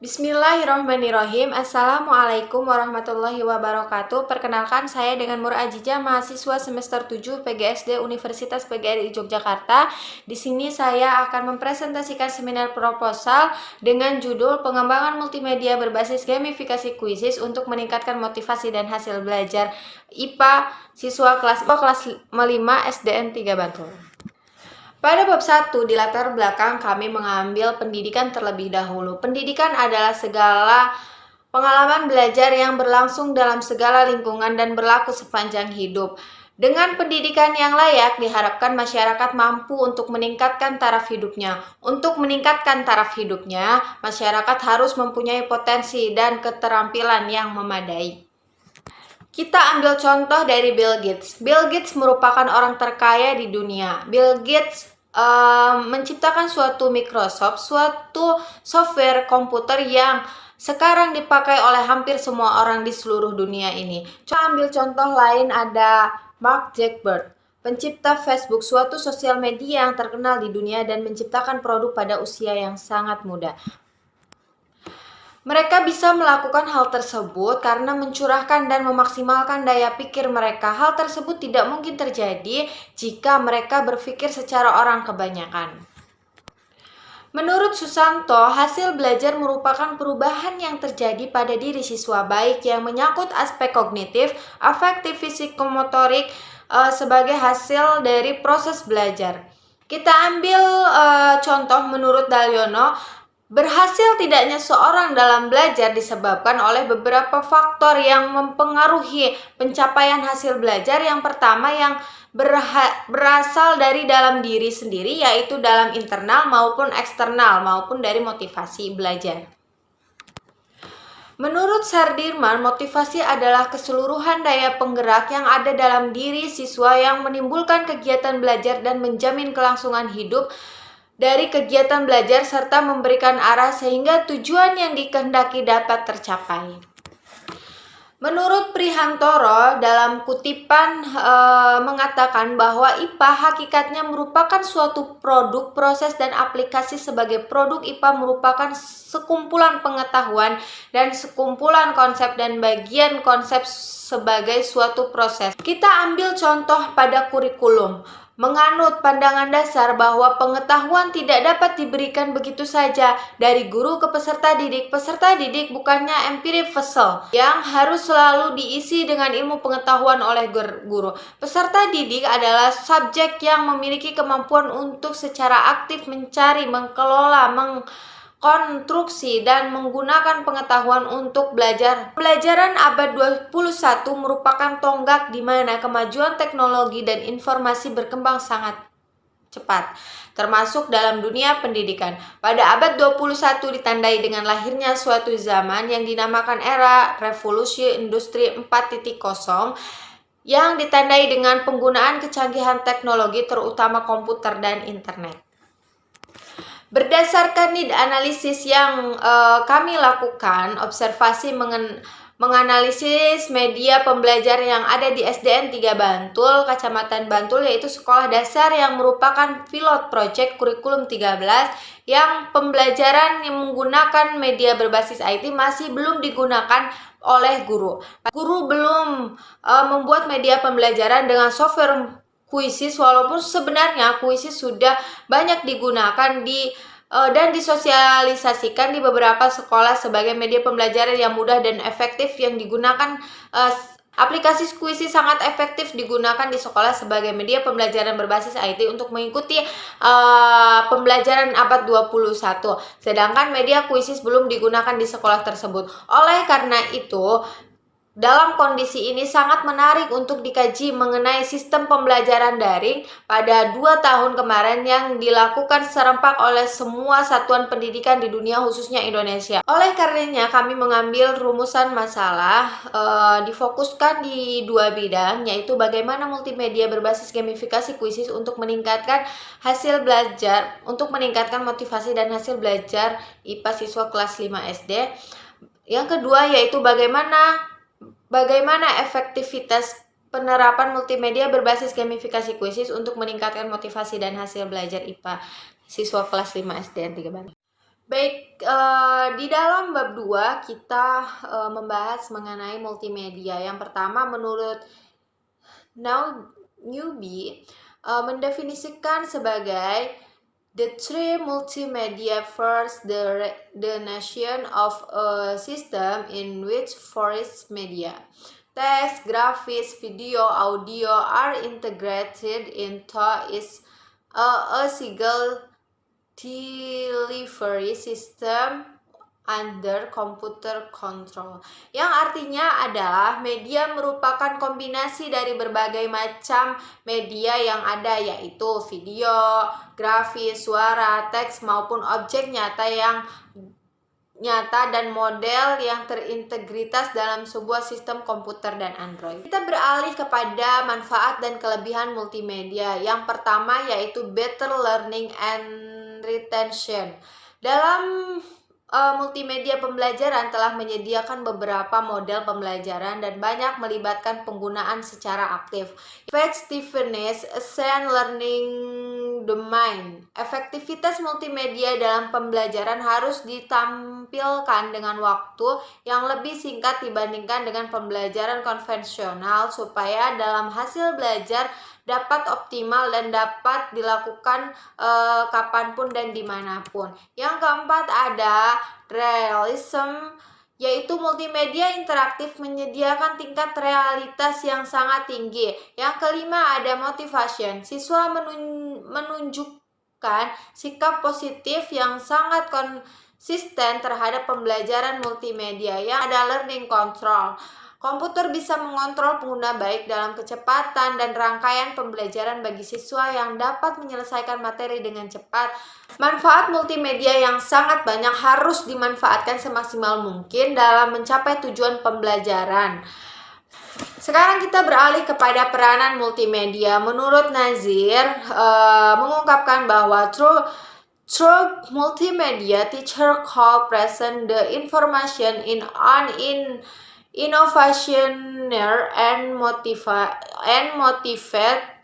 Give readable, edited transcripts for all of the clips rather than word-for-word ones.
Bismillahirrahmanirrahim. Assalamualaikum warahmatullahi wabarakatuh. Perkenalkan, saya dengan Nur Ajijah, mahasiswa semester 7 PGSD Universitas PGRI Yogyakarta. Di sini saya akan mempresentasikan seminar proposal dengan judul Pengembangan Multimedia Berbasis Gamifikasi Kuisis untuk Meningkatkan Motivasi dan Hasil Belajar IPA siswa kelas 5 SDN 3 Bantul. Pada bab 1 di latar belakang kami mengambil pendidikan terlebih dahulu. Pendidikan adalah segala pengalaman belajar yang berlangsung dalam segala lingkungan dan berlaku sepanjang hidup. Dengan pendidikan yang layak, diharapkan masyarakat mampu untuk meningkatkan taraf hidupnya. Untuk meningkatkan taraf hidupnya, masyarakat harus mempunyai potensi dan keterampilan yang memadai. Kita ambil contoh dari Bill Gates. Bill Gates merupakan orang terkaya di dunia. Bill Gates menciptakan suatu Microsoft, suatu software komputer yang sekarang dipakai oleh hampir semua orang di seluruh dunia ini. Coba ambil contoh lain, ada Mark Zuckerberg, pencipta Facebook, suatu sosial media yang terkenal di dunia dan menciptakan produk pada usia yang sangat muda. Mereka bisa melakukan hal tersebut karena mencurahkan dan memaksimalkan daya pikir mereka. Hal tersebut tidak mungkin terjadi jika mereka berpikir secara orang kebanyakan. Menurut Susanto, hasil belajar merupakan perubahan yang terjadi pada diri siswa, baik yang menyangkut aspek kognitif, afektif, fisikomotorik sebagai hasil dari proses belajar. Kita ambil contoh menurut Daliono. Berhasil tidaknya seorang dalam belajar disebabkan oleh beberapa faktor yang mempengaruhi pencapaian hasil belajar. Yang pertama yang berasal dari dalam diri sendiri, yaitu dalam internal maupun eksternal, maupun dari motivasi belajar. Menurut Sardirman, motivasi adalah keseluruhan daya penggerak yang ada dalam diri siswa yang menimbulkan kegiatan belajar dan menjamin kelangsungan hidup dari kegiatan belajar serta memberikan arah sehingga tujuan yang dikehendaki dapat tercapai. Menurut Prihantoro, dalam kutipan mengatakan bahwa IPA hakikatnya merupakan suatu produk, proses, dan aplikasi. Sebagai produk, IPA merupakan sekumpulan pengetahuan dan sekumpulan konsep dan bagian konsep sebagai suatu proses. Kita ambil contoh pada kurikulum. Menganut pandangan dasar bahwa pengetahuan tidak dapat diberikan begitu saja dari guru ke peserta didik. Peserta didik bukannya empiric vessel yang harus selalu diisi dengan ilmu pengetahuan oleh guru. Peserta didik adalah subjek yang memiliki kemampuan untuk secara aktif mencari, mengelola, konstruksi dan menggunakan pengetahuan untuk belajar. Pelajaran abad 21 merupakan tonggak di mana kemajuan teknologi dan informasi berkembang sangat cepat, termasuk dalam dunia pendidikan. Pada abad 21 ditandai dengan lahirnya suatu zaman yang dinamakan era revolusi industri 4.0 yang ditandai dengan penggunaan kecanggihan teknologi terutama komputer dan internet. Berdasarkan need analisis yang kami lakukan, observasi menganalisis media pembelajar yang ada di SDN 3 Bantul, Kecamatan Bantul, yaitu sekolah dasar yang merupakan pilot project kurikulum 13 yang pembelajaran yang menggunakan media berbasis IT masih belum digunakan oleh guru. Guru belum membuat media pembelajaran dengan software Kuisis, walaupun sebenarnya Kuisis sudah banyak digunakan dan disosialisasikan di beberapa sekolah sebagai media pembelajaran yang mudah dan efektif yang digunakan. Aplikasi Kuisis sangat efektif digunakan di sekolah sebagai media pembelajaran berbasis IT untuk mengikuti pembelajaran abad 21. Sedangkan media Kuisis belum digunakan di sekolah tersebut. Oleh karena itu, dalam kondisi ini sangat menarik untuk dikaji mengenai sistem pembelajaran daring pada 2 tahun kemarin yang dilakukan serempak oleh semua satuan pendidikan di dunia, khususnya Indonesia. Oleh karenanya kami mengambil rumusan masalah difokuskan di 2 bidang, yaitu bagaimana multimedia berbasis gamifikasi kuisis untuk meningkatkan hasil belajar, untuk meningkatkan motivasi dan hasil belajar IPA siswa kelas 5 SD. Yang kedua yaitu bagaimana efektivitas penerapan multimedia berbasis gamifikasi kuisis untuk meningkatkan motivasi dan hasil belajar IPA siswa kelas 5 SDN 3 Bantul. Baik, Di dalam bab 2 kita membahas mengenai multimedia. Yang pertama, menurut Newby mendefinisikan sebagai the three multimedia first, the notion of a system in which various media, text, graphics, video, audio are integrated into a single delivery system under computer control, yang artinya adalah media merupakan kombinasi dari berbagai macam media yang ada, yaitu video, grafis, suara, teks, maupun objek nyata dan model yang terintegritas dalam sebuah sistem komputer dan Android. Kita beralih kepada manfaat dan kelebihan multimedia. Yang pertama yaitu better learning and retention. Dalam multimedia pembelajaran telah menyediakan beberapa model pembelajaran dan banyak melibatkan penggunaan secara aktif. Effectiveness, ascend learning domain. Efektivitas multimedia dalam pembelajaran harus ditampilkan dengan waktu yang lebih singkat dibandingkan dengan pembelajaran konvensional supaya dalam hasil belajar dapat optimal dan dapat dilakukan kapanpun dan dimanapun. Yang keempat ada realism, yaitu multimedia interaktif menyediakan tingkat realitas yang sangat tinggi. Yang kelima ada motivation, siswa menunjukkan sikap positif yang sangat konsisten terhadap pembelajaran multimedia. Yang ada learning control, komputer bisa mengontrol pengguna baik dalam kecepatan dan rangkaian pembelajaran bagi siswa yang dapat menyelesaikan materi dengan cepat. Manfaat multimedia yang sangat banyak harus dimanfaatkan semaksimal mungkin dalam mencapai tujuan pembelajaran. Sekarang kita beralih kepada peranan multimedia. Menurut Nazir mengungkapkan bahwa through multimedia, teacher can present the information in innovationer and motivate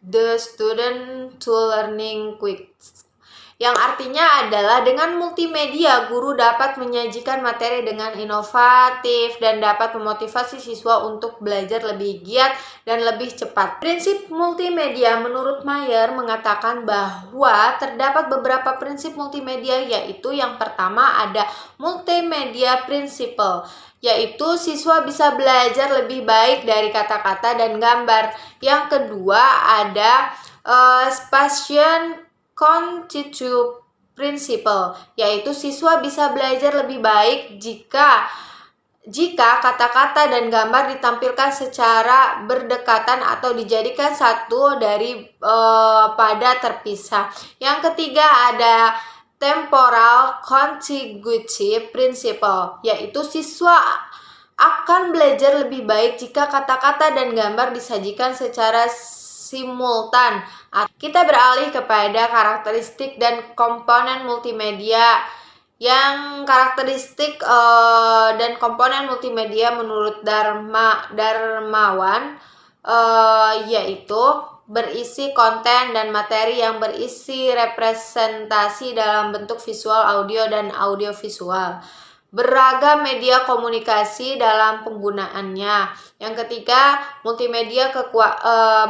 the student to learning quick. Yang artinya adalah dengan multimedia, guru dapat menyajikan materi dengan inovatif dan dapat memotivasi siswa untuk belajar lebih giat dan lebih cepat. Prinsip multimedia menurut Mayer mengatakan bahwa terdapat beberapa prinsip multimedia, yaitu yang pertama ada multimedia principle, yaitu siswa bisa belajar lebih baik dari kata-kata dan gambar. Yang kedua ada spatial cognitive principle, yaitu siswa bisa belajar lebih baik jika kata-kata dan gambar ditampilkan secara berdekatan atau dijadikan satu pada terpisah. Yang ketiga ada temporal contiguity principle, yaitu siswa akan belajar lebih baik jika kata-kata dan gambar disajikan secara simultan. Kita beralih kepada karakteristik dan komponen multimedia. Yang karakteristik dan komponen multimedia menurut Darmawan yaitu berisi konten dan materi yang berisi representasi dalam bentuk visual, audio, dan audiovisual. Beragam media komunikasi dalam penggunaannya. Yang ketiga, multimedia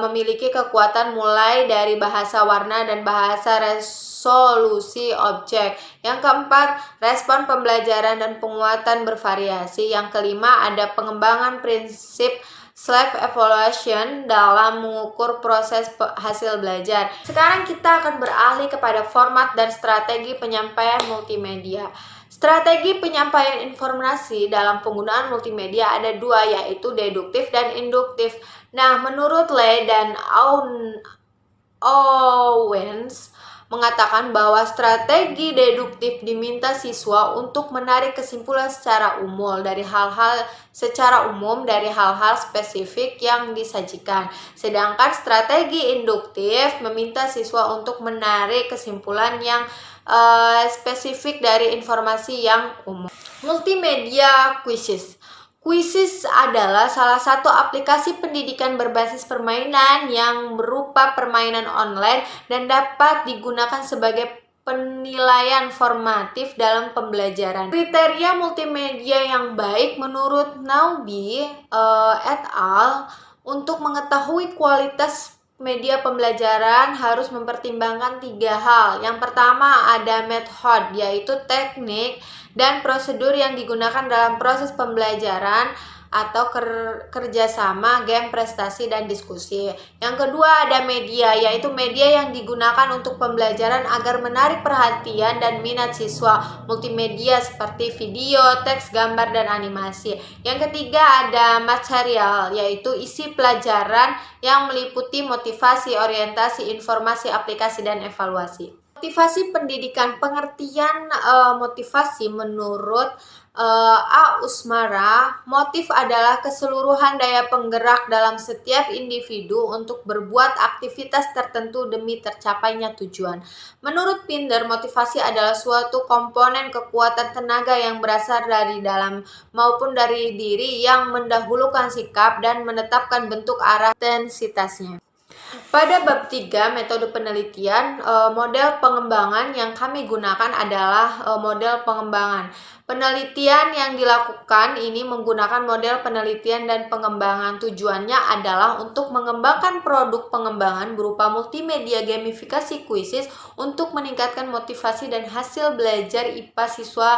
memiliki kekuatan mulai dari bahasa warna dan bahasa resolusi objek. Yang keempat, respon pembelajaran dan penguatan bervariasi. Yang kelima, ada pengembangan prinsip self-evaluation dalam mengukur proses hasil belajar. Sekarang kita akan beralih kepada format dan strategi penyampaian multimedia. Strategi penyampaian informasi dalam penggunaan multimedia ada dua, yaitu deduktif dan induktif. Nah, menurut Lee dan Owens mengatakan bahwa strategi deduktif diminta siswa untuk menarik kesimpulan secara umum dari hal-hal spesifik yang disajikan. Sedangkan strategi induktif meminta siswa untuk menarik kesimpulan yang spesifik dari informasi yang umum. Multimedia quizzes. Quizzes adalah salah satu aplikasi pendidikan berbasis permainan yang berupa permainan online dan dapat digunakan sebagai penilaian formatif dalam pembelajaran. Kriteria multimedia yang baik menurut Naubi et al. Untuk mengetahui kualitas media pembelajaran harus mempertimbangkan 3 hal. Yang pertama ada method, yaitu teknik dan prosedur yang digunakan dalam proses pembelajaran atau kerjasama, game, prestasi, dan diskusi. Yang kedua ada media, yaitu media yang digunakan untuk pembelajaran agar menarik perhatian dan minat siswa. Multimedia seperti video, teks, gambar, dan animasi. Yang ketiga ada material, yaitu isi pelajaran yang meliputi motivasi, orientasi, informasi, aplikasi, dan evaluasi. Motivasi pendidikan, pengertian motivasi menurut A. Usmara, motif adalah keseluruhan daya penggerak dalam setiap individu untuk berbuat aktivitas tertentu demi tercapainya tujuan. Menurut Pinder, motivasi adalah suatu komponen kekuatan tenaga yang berasal dari dalam maupun dari diri yang mendahulukan sikap dan menetapkan bentuk arah intensitasnya. Pada bab 3, metode penelitian, model pengembangan yang kami gunakan adalah model pengembangan. Penelitian yang dilakukan ini menggunakan model penelitian dan pengembangan. Tujuannya adalah untuk mengembangkan produk pengembangan berupa multimedia gamifikasi kuisis untuk meningkatkan motivasi dan hasil belajar IPA siswa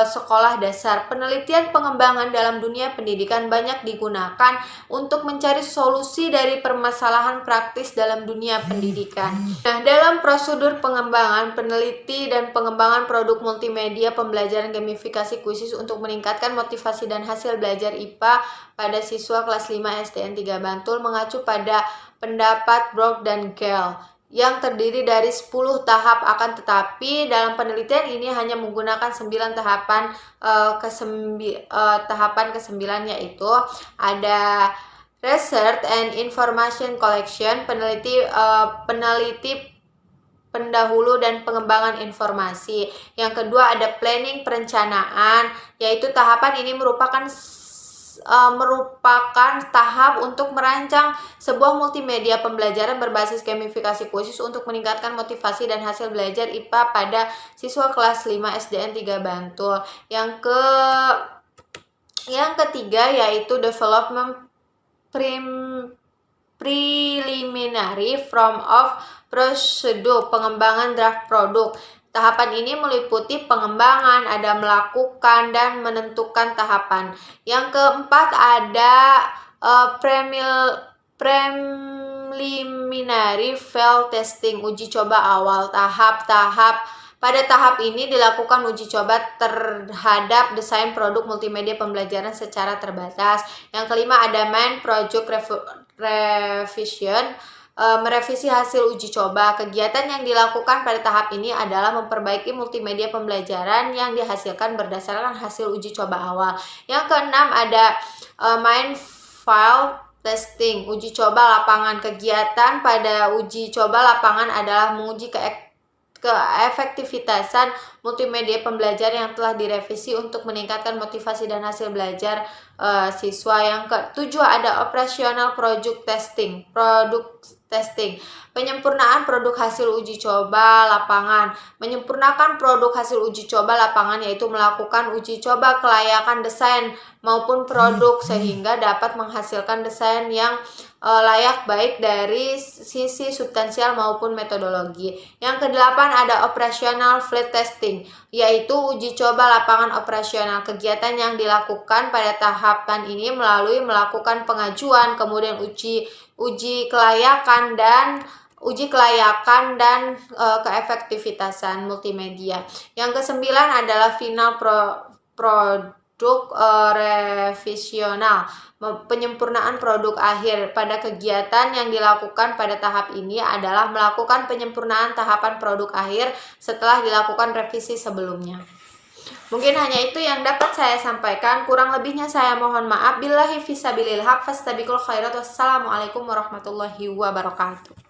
sekolah dasar. Penelitian pengembangan dalam dunia pendidikan banyak digunakan untuk mencari solusi dari permasalahan praktis dalam dunia pendidikan. Nah, dalam prosedur pengembangan, peneliti dan pengembangan produk multimedia pembelajaran gamifikasi kuisis untuk meningkatkan motivasi dan hasil belajar IPA pada siswa kelas 5 SDN 3 Bantul mengacu pada pendapat Brock dan Gale yang terdiri dari 10 tahap, akan tetapi dalam penelitian ini hanya menggunakan 9 tahapan. Tahapan ke-9 yaitu ada Research and Information Collection, peneliti pendahulu dan pengembangan informasi. Yang kedua ada planning, perencanaan, yaitu tahapan ini merupakan tahap untuk merancang sebuah multimedia pembelajaran berbasis gamifikasi kuisis untuk meningkatkan motivasi dan hasil belajar IPA pada siswa kelas 5 SDN 3 Bantul. Yang ketiga yaitu development preliminary form of procedure, pengembangan draft produk. Tahapan ini meliputi pengembangan, ada melakukan, dan menentukan tahapan. Yang keempat ada preliminary field testing, uji coba awal. Pada tahap ini dilakukan uji coba terhadap desain produk multimedia pembelajaran secara terbatas. Yang kelima ada main project revision, merevisi hasil uji coba. Kegiatan yang dilakukan pada tahap ini adalah memperbaiki multimedia pembelajaran yang dihasilkan berdasarkan hasil uji coba awal. Yang keenam ada main file testing, uji coba lapangan. Kegiatan pada uji coba lapangan adalah menguji keefektivitasan multimedia pembelajaran yang telah direvisi untuk meningkatkan motivasi dan hasil belajar siswa. Yang ketujuh ada operational project testing, penyempurnaan produk hasil uji coba lapangan. Menyempurnakan produk hasil uji coba lapangan yaitu melakukan uji coba kelayakan desain maupun produk sehingga dapat menghasilkan desain yang layak baik dari sisi substansial maupun metodologi. Yang kedelapan ada operational flight testing, yaitu uji coba lapangan operasional. Kegiatan yang dilakukan pada tahapan ini melalui melakukan pengajuan, kemudian uji kelayakan dan keefektivitasan multimedia. Yang kesembilan adalah final produk revisional, penyempurnaan produk akhir. Pada kegiatan yang dilakukan pada tahap ini adalah melakukan penyempurnaan tahapan produk akhir setelah dilakukan revisi sebelumnya. Mungkin hanya itu yang dapat saya sampaikan. Kurang lebihnya saya mohon maaf. Billahi fisabilil haq fastabiqul khairat. Wassalamualaikum warahmatullahi wabarakatuh.